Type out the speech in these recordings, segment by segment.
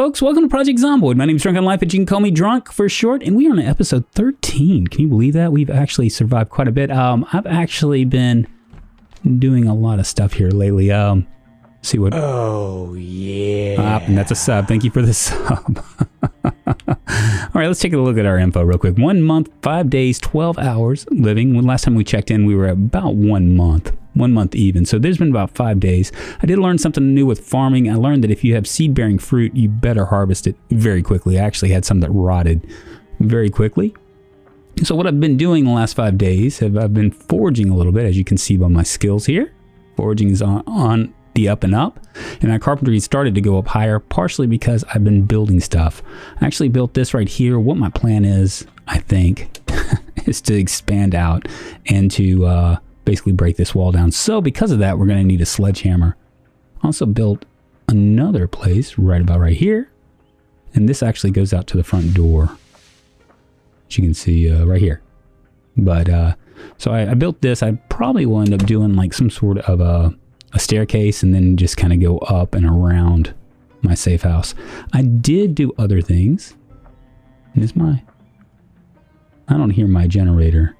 folks? Welcome to Project Zomboid. My name is Drunkonlife, but you can call me Drunk for short, and we are on episode 13. Can you believe that? We've actually survived quite a bit. I've actually been doing a lot of stuff here lately. See what... Oh, yeah. And that's a sub. Thank you for the sub. All right, let's take a look at our info real quick. 1 month, 5 days, 12 hours living. When last time we checked in, we were at about 1 month. 1 month even. So there's been about 5 days. I did learn something new with farming. I learned that if you have seed-bearing fruit, you better harvest it very quickly. I actually had some that rotted very quickly. So what I've been doing the last 5 days, I've been foraging a little bit, as you can see by my skills here. Foraging is on the up and up, and my carpentry started to go up higher, partially because I've been building stuff. I actually built this right here. What my plan is, I think, is to expand out and to basically break this wall down. So because of that, we're going to need a sledgehammer. Also built another place right about right here, and this actually goes out to the front door, as you can see right here. But so I built this. I probably will end up doing like some sort of a staircase and then just kind of go up and around my safe house. I did do other things. I don't hear my generator.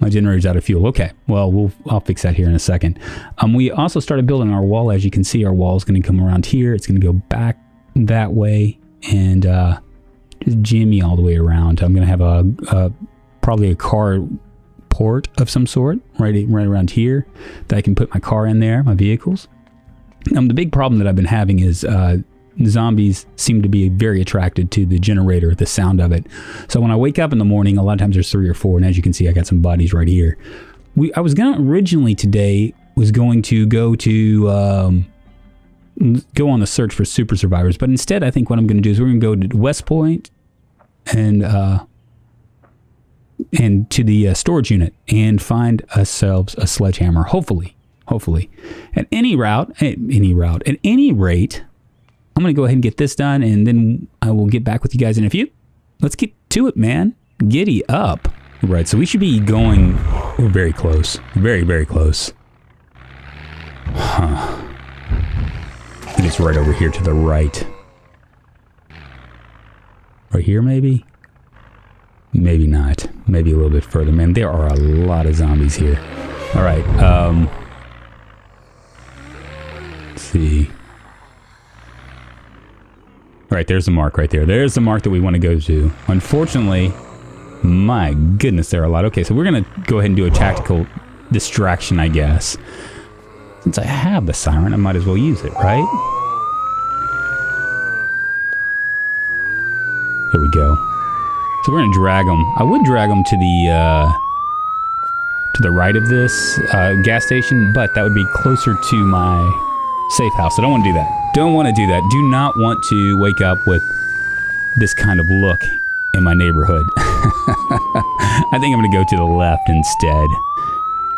My generator's out of fuel. Okay, well, I'll fix that here in a second. We also started building our wall. As you can see, our wall is going to come around here. It's going to go back that way and just jimmy all the way around. I'm going to have probably a car port of some sort right around here that I can put my car in there, my vehicles. The big problem that I've been having is zombies seem to be very attracted to the generator, the sound of it. So when I wake up in the morning, a lot of times there's 3 or 4, and as you can see, I got some bodies right here. I was going to originally today was going to go on the search for super survivors, but instead I think what I'm going to do is we're going to go to West Point and to the storage unit and find ourselves a sledgehammer. Hopefully. At any rate, I'm going to go ahead and get this done, and then I will get back with you guys in a few. Let's get to it, man. Giddy up. Right, so we should be going... We're very close. Very, very close. Huh. I think it's right over here to the right. Right here, maybe? Maybe not. Maybe a little bit further. Man, there are a lot of zombies here. All right, let's see. All right, there's the mark right there. There's the mark that we want to go to. Unfortunately, my goodness, there are a lot. Okay, so we're going to go ahead and do a tactical distraction, I guess. Since I have the siren, I might as well use it, right? Here we go. So we're going to drag them. I would drag them to the right of this gas station, but that would be closer to my safe house. I don't want to do that. Don't want to do that. Do not want to wake up with this kind of look in my neighborhood. I think I'm going to go to the left instead.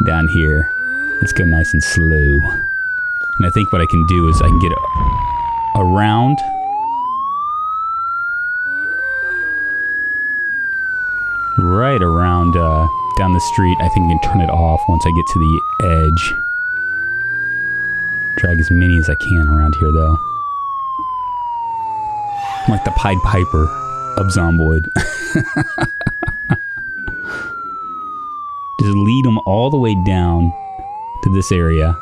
Down here. Let's go nice and slow. And I think what I can do is I can get around. Right around down the street. I think I can turn it off once I get to the edge. Drag as many as I can around here, though. I'm like the Pied Piper of Zomboid. Just lead them all the way down to this area.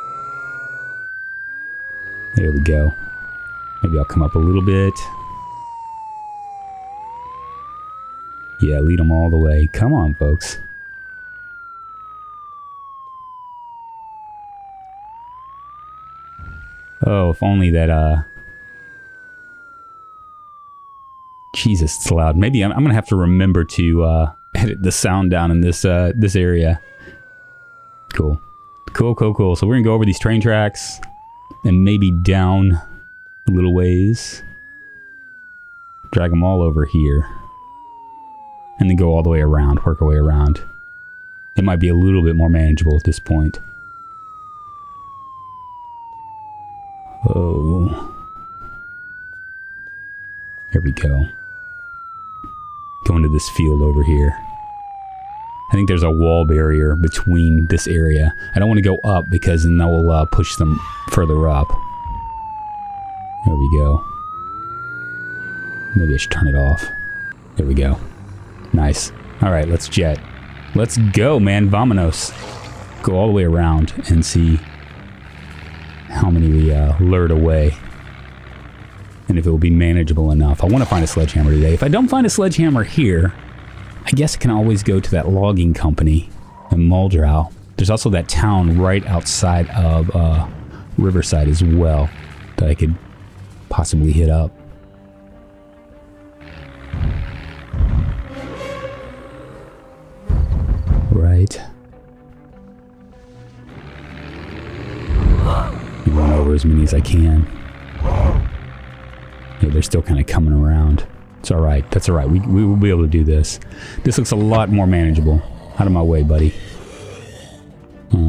There we go. Maybe I'll come up a little bit. Yeah, lead them all the way. Come on, folks. Oh, if only that, Jesus, it's loud. Maybe I'm gonna have to remember to, edit the sound down in this area. Cool. Cool. So we're gonna go over these train tracks and maybe down a little ways. Drag them all over here. And then go all the way around, work our way around. It might be a little bit more manageable at this point. Oh. Here we go. Go into this field over here. I think there's a wall barrier between this area. I don't want to go up because then that will push them further up. There we go. Maybe I should turn it off. There we go. Nice. All right, let's jet. Let's go, man. Vamonos. Go all the way around and see how many we lured away. And if it will be manageable enough. I want to find a sledgehammer today. If I don't find a sledgehammer here, I guess I can always go to that logging company in Muldrow. There's also that town right outside of Riverside as well that I could possibly hit up. Right. Run over as many as I can. Yeah, they're still kind of coming around. It's alright. That's alright. We will be able to do this. This looks a lot more manageable. Out of my way, buddy.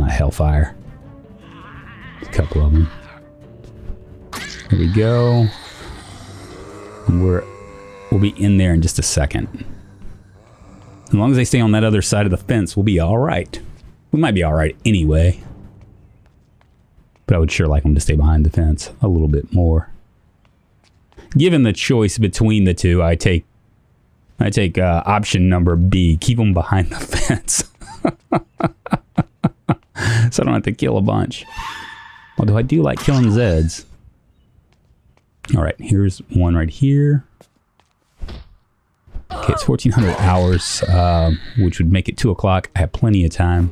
Hellfire. A couple of them. There we go. And we'll be in there in just a second. As long as they stay on that other side of the fence, we'll be alright. We might be alright anyway. But I would sure like them to stay behind the fence a little bit more. Given the choice between the two, I take option number B. Keep them behind the fence. So I don't have to kill a bunch. Although I do like killing Zeds. Alright, here's one right here. Okay, it's 1400 hours, which would make it 2 o'clock. I have plenty of time.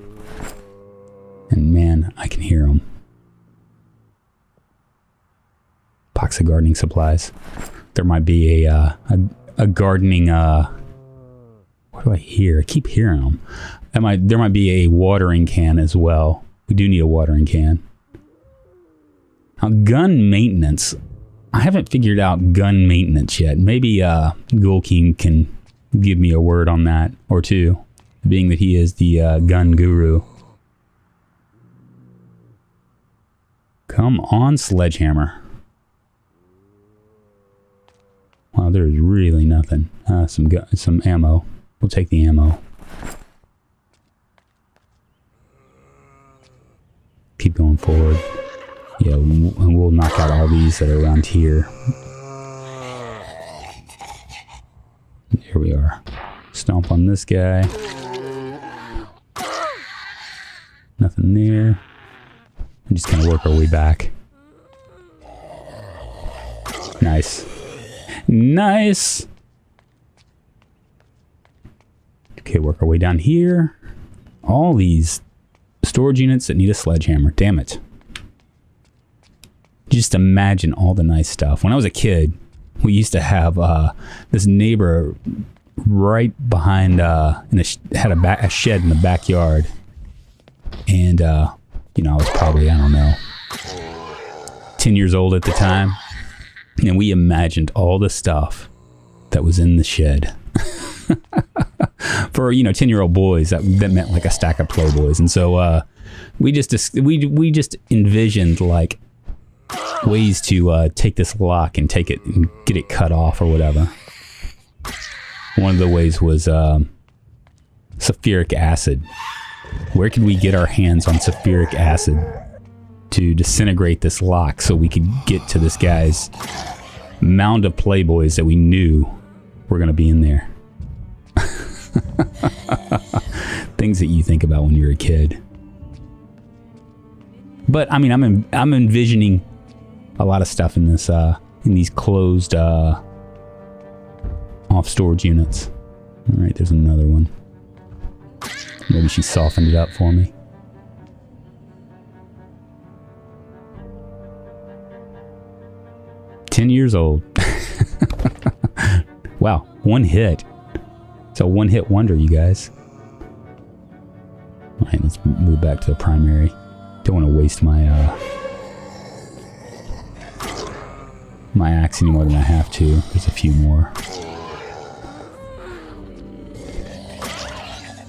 And man, I can hear them. Box of gardening supplies. There might be a gardening, what do I hear? I keep hearing them. There might be a watering can as well. We do need a watering can. Now, gun maintenance. I haven't figured out gun maintenance yet. Maybe Ghoul King can give me a word on that, or two, being that he is the gun guru. Come on, sledgehammer. Wow, there's really nothing. Some ammo. We'll take the ammo. Keep going forward. Yeah, and we'll knock out all these that are around here. Here we are. Stomp on this guy. Nothing there. And just kind of work our way back. Nice. Nice! Okay, work our way down here. All these storage units that need a sledgehammer. Damn it. Just imagine all the nice stuff. When I was a kid, we used to have this neighbor right behind, had a shed in the backyard. And, you know, I was probably, I don't know, 10 years old at the time. And we imagined all the stuff that was in the shed. For, you know, 10-year-old boys, that meant like a stack of Playboys. And so we just envisioned like ways to take this lock and take it and get it cut off or whatever. One of the ways was sulfuric acid. Where could we get our hands on sulfuric acid to disintegrate this lock so we could get to this guy's mound of Playboys that we knew were going to be in there? Things that you think about when you're a kid. But I mean, I'm envisioning a lot of stuff in this in these closed off storage units. All right, there's another one. Maybe she softened it up for me. "10 years old." Wow, one hit. It's a one-hit wonder, you guys. All right, let's move back to the primary. Don't want to waste my my axe any more than I have to. There's a few more.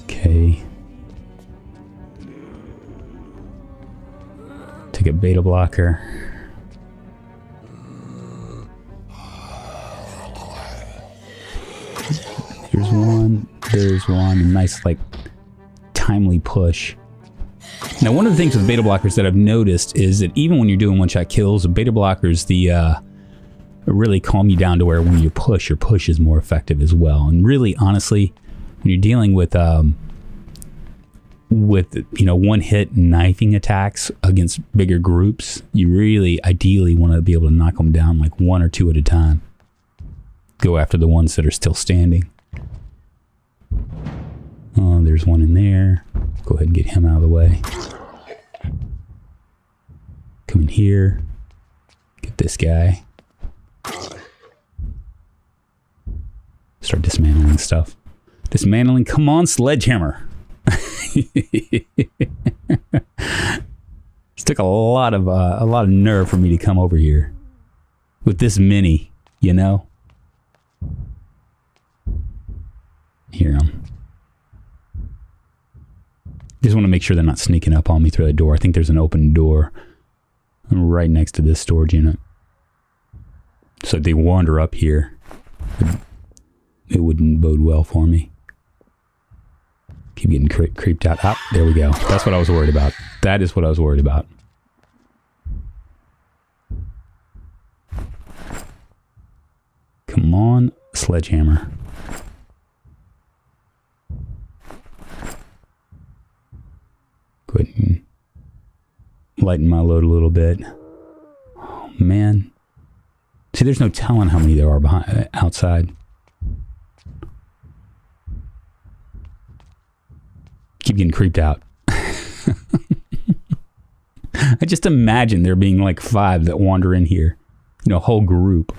Okay. Take a beta blocker. Here's one. There's one. A nice, like, timely push. Now, one of the things with beta blockers that I've noticed is that even when you're doing one-shot kills, beta blockers, the really calm you down to where when you push, your push is more effective as well. And really, honestly, when you're dealing with one hit knifing attacks against bigger groups, you really ideally want to be able to knock them down like one or two at a time. Go after the ones that are still standing. Oh, there's one in there. Go ahead and get him out of the way. Come in here. Get this guy. Start dismantling stuff. Dismantling. Come on, sledgehammer. It took a lot of nerve for me to come over here with this mini, you know. Hear them. Just want to make sure they're not sneaking up on me through the door. I think there's an open door right next to this storage unit. So if they wander up here, it wouldn't bode well for me. Keep getting creeped out. Ah, there we go. That's what I was worried about. That is what I was worried about. Come on, sledgehammer. Go ahead and lighten my load a little bit. Oh, man. See, there's no telling how many there are outside. Keep getting creeped out. I just imagine there being like 5 that wander in here. You know, a whole group.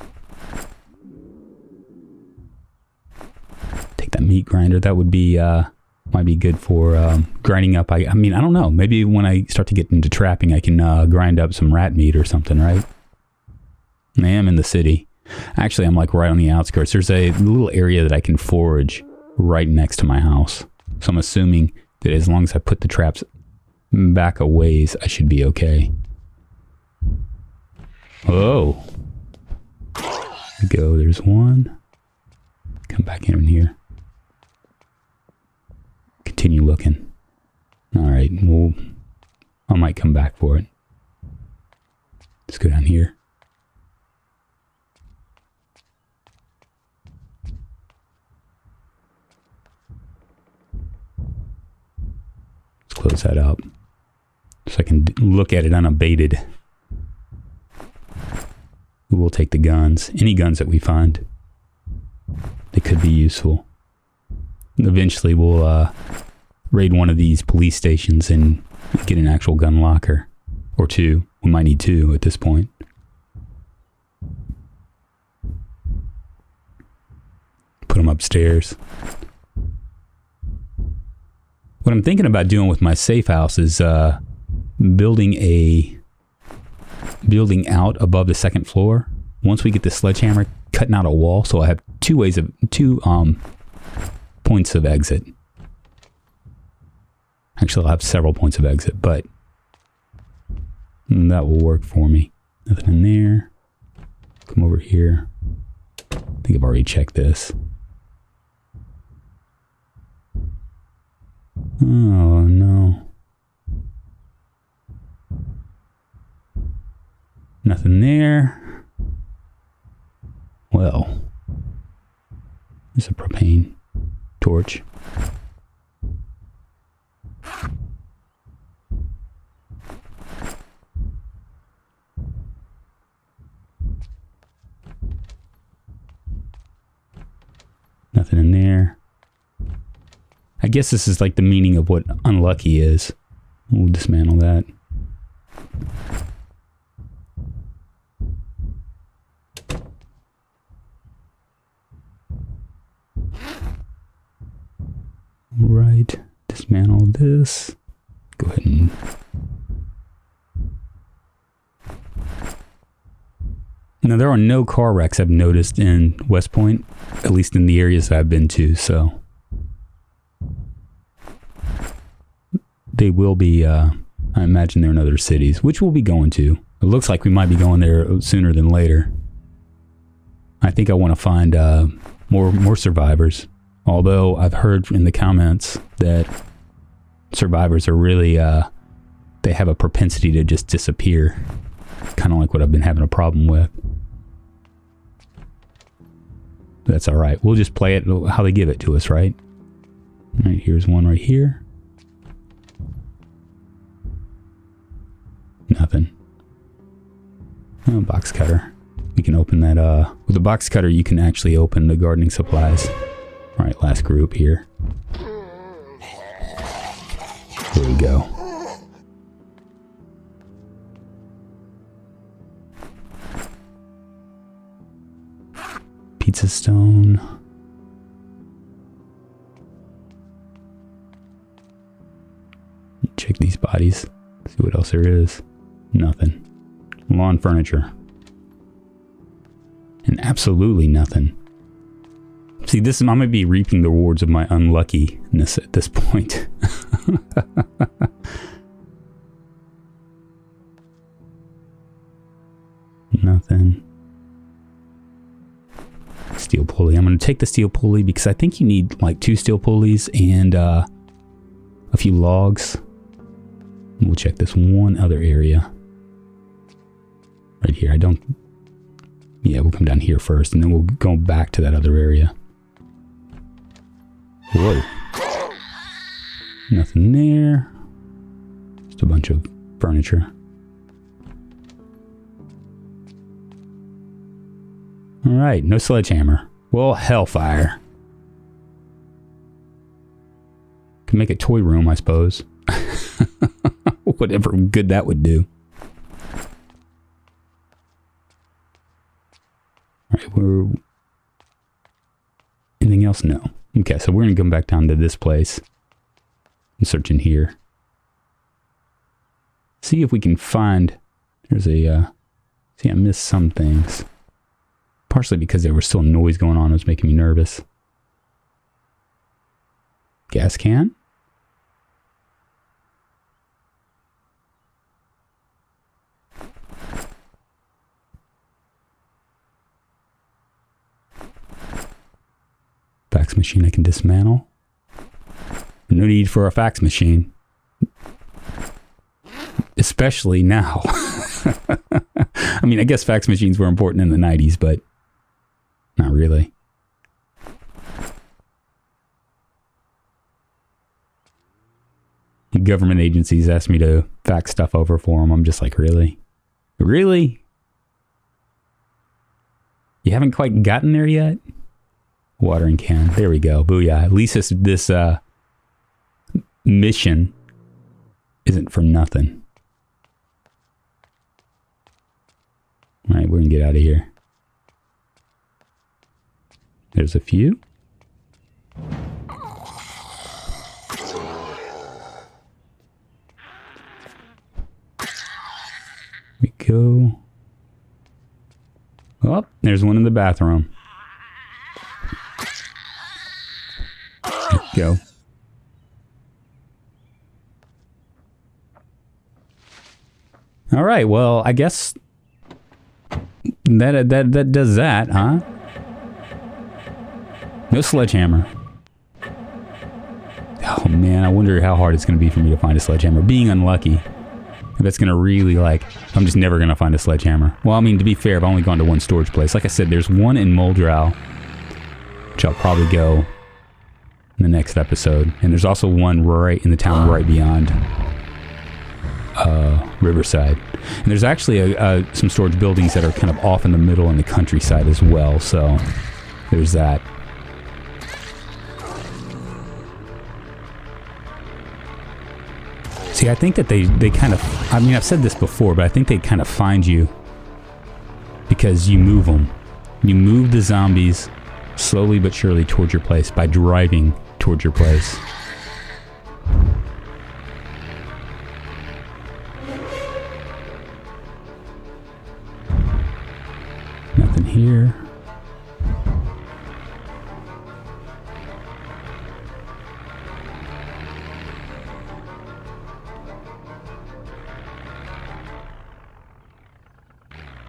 Take that meat grinder. That would be, might be good for grinding up. I mean, I don't know. Maybe when I start to get into trapping, I can grind up some rat meat or something, right? I am in the city. Actually, I'm like right on the outskirts. There's a little area that I can forage right next to my house. So I'm assuming that as long as I put the traps back a ways, I should be okay. Oh. There we go. There's one. Come back in here. Continue looking. All right. Well, I might come back for it. Let's go down here. Close that up so I can look at it unabated. We will take the guns, any guns that we find. They could be useful. Eventually we'll raid one of these police stations and get an actual gun locker or 2. We might need 2 at this point. Put them upstairs. What I'm thinking about doing with my safe house is building out above the second floor. Once we get the sledgehammer, cutting out a wall, so I have 2 points of exit. Actually, I'll have several points of exit, but that will work for me. Nothing in there. Come over here. I think I've already checked this. Oh, no. Nothing there. Well, there's a propane torch. Nothing in there. I guess this is like the meaning of what unlucky is. We'll dismantle that. Right. Dismantle this. Go ahead and... Now, there are no car wrecks I've noticed in West Point, at least in the areas that I've been to, so... They will be, I imagine they're in other cities, which we'll be going to. It looks like we might be going there sooner than later. I think I want to find more survivors. Although I've heard in the comments that survivors are really, they have a propensity to just disappear. Kind of like what I've been having a problem with. That's all right. We'll just play it how they give it to us, right? All right, here's one right here. Nothing. Oh, box cutter. We can open that, with the box cutter you can actually open the gardening supplies. All right, last group here. There we go. Pizza stone. Check these bodies. See what else there is. Nothing. Lawn furniture. And absolutely nothing. See, I might be reaping the rewards of my unluckiness at this point. Nothing. Steel pulley. I'm going to take the steel pulley because I think you need like 2 steel pulleys and a few logs. We'll check this one other area. Right here. Yeah, we'll come down here first and then we'll go back to that other area. Whoa. Nothing there. Just a bunch of furniture. Alright, no sledgehammer. Well, hellfire. Can make a toy room, I suppose. Whatever good that would do. Alright, anything else? No. Okay, so we're going to come back down to this place. And search in here. See if we can find... There's a... See, I missed some things. Partially because there was still noise going on. It was making me nervous. Gas can? Fax machine I can dismantle. No need for a fax machine. Especially now. I mean, I guess fax machines were important in the 90s, but not really. Government agencies ask me to fax stuff over for them. I'm just like, really? Really? You haven't quite gotten there yet? Watering can. There we go. Booyah. At least this mission isn't for nothing. All right, we're going to get out of here. There's a few. We go. Oh, there's one in the bathroom. There we go. All right, well, I guess that does that, huh? No sledgehammer. Oh man, I wonder how hard it's going to be for me to find a sledgehammer. Being unlucky. That's going to really, like, I'm just never going to find a sledgehammer. Well, I mean, to be fair, I've only gone to one storage place. Like I said, there's one in Muldrow, which I'll probably go in the next episode. And there's also one right in the town right beyond Riverside. And there's actually some storage buildings that are kind of off in the middle in the countryside as well. So there's that. See, I think that they kind of, I mean, I've said this before, but I think they kind of find you because you move them. You move the zombies slowly but surely towards your place by driving towards your place. Nothing here.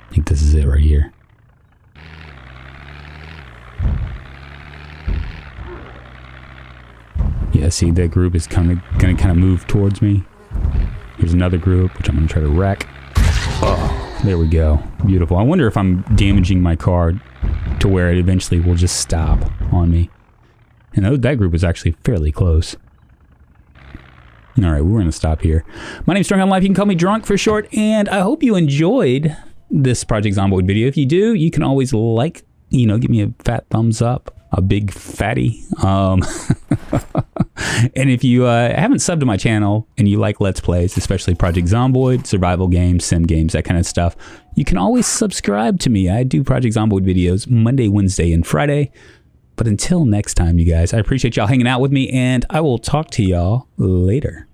I think this is it right here. Yeah, see, that group is gonna kind of move towards me. Here's another group, which I'm gonna try to wreck. Oh, there we go. Beautiful. I wonder if I'm damaging my car to where it eventually will just stop on me. And that group was actually fairly close. All right, we're going to stop here. My name's Drunkonlife. You can call me Drunk for short. And I hope you enjoyed this Project Zomboid video. If you do, you can always like, give me a fat thumbs up, a big fatty. And if you haven't subbed to my channel and you like Let's Plays, especially Project Zomboid, survival games, sim games, that kind of stuff, you can always subscribe to me. I do Project Zomboid videos Monday, Wednesday, and Friday. But until next time, you guys, I appreciate y'all hanging out with me, and I will talk to y'all later.